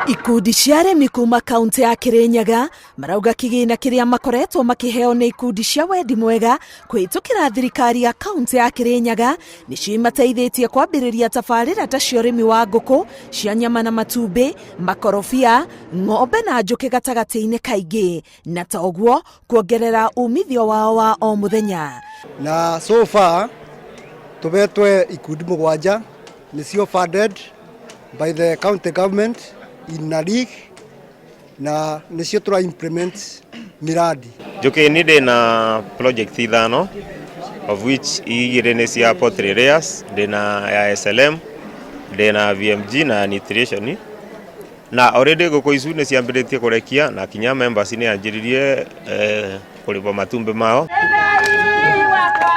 Ikundi cia aremi kuma kaunti ya Kirinyaga marauga kigina kiria makoretwo makiheo ni ikundi cia wendi mwega kwitukira thirikari ya kaunti ya Kirinyaga nicio imateithĩtie kwambĩrĩria tabarĩra ta cia ũrĩmi wa ngũkũ cia nyama na matumbĩ, makorobia, ng'ombe na njũkĩ gatagatĩ-inĩ kaingĩ, na ta ũguo kuongerera umithio wao wa o mũthenya. Na so far tubetwe ikundi mũgwanja nicio funded by the county government in a league na nicio tura implement miradi. Njũkĩ ni ndĩna project ithano of which igĩrĩ nĩ cia poultry layers, ndĩna ya SLM, ndĩna VMG na nutrition, na already ngũkũ icu nĩ ciambĩrĩtie kũrekia na kinya members nĩ anjĩrĩrie kũrĩba matumbĩ mao.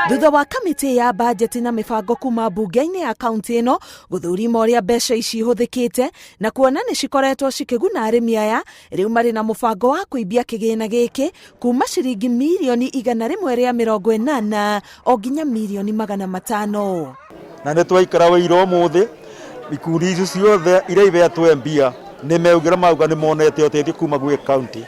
Thutha wa kamĩtĩ ya bajeti na mĩbango kuma mbunge-inĩ ya kaunti ĩno gũthũrima ũrĩa mbeca ici ihũthĩkĩte na kuona nĩ cikoretwo cikĩguna arĩmi aya, rĩu marĩ na mũbango wa kũimbia kĩgĩna gĩkĩ kuma ciringi mirioni 180 o nginya mirioni 500. Na nĩ twaikara wĩira ũmũthĩ ikundi icio ciothe iria ibetwo mbia nĩ meugĩra mauga nĩ monete ũteithio kuma gwĩ kaunti,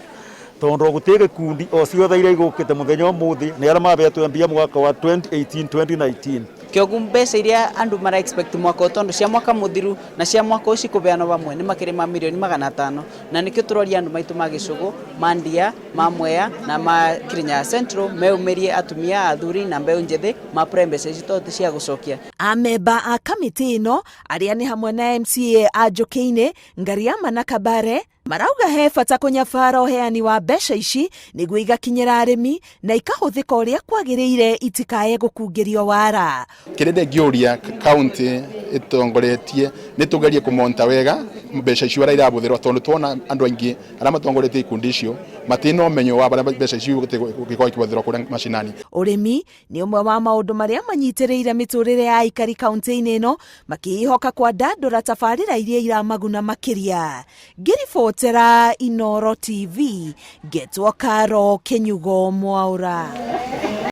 tondũ gũtirĩ gĩkundi o ciothe iria igũkĩte mũthenya ũmũthĩ nĩ arĩa mabetwo mbia mwaka wa 2018-2019. Kĩogu mbeca iria andũ mara expect mwaka ũtondu cia mwaka mũthiru na cia mwaka ũci kũbeanwo bamwe nĩ makĩrĩ ma mirioni 500, na nĩkĩo tũroria andũ maitũ ma Gĩcũgũ, ma Ndia, ma Mwea na ma Kirinyaga Central meumerie atumia, athuri na mbeũ njĩthĩ mapure mbeca ici tondũ cia gũcokia. Amemba a kamĩtĩ ĩno arĩa nĩ hamwe na MCA a Njũkĩ-inĩ, Ngariama na Kabare marauga he bata kũnyabara ũheani wa mbeca ici nĩguo igakinyĩra arĩmi na ikahũthĩka ũrĩa kwagĩrĩire itikae gũkungĩrio wara. Kĩrĩa ngĩũria kaunti ĩtongoretie nĩ tũgerie kũmonta wega mbeca icio arĩa irabũthĩrwo, tondũ tuona andũ aingĩ arĩa matongoretie ikundi icio matina ũmenyo wa mbeca icio gũkorwo ikĩbũthĩrwo kũrĩa macinani. Ũrĩmi nĩ ũmwe wa maũndũ marĩa manyitĩrĩire mĩtũrĩre ya aikari kaunti-inĩ ĩno, makĩhoka kwandandũra tabarĩra iria iramaguna makĩria. Ngĩribotera Inooro TV, Getwo Karo Kenyugo Mwaura.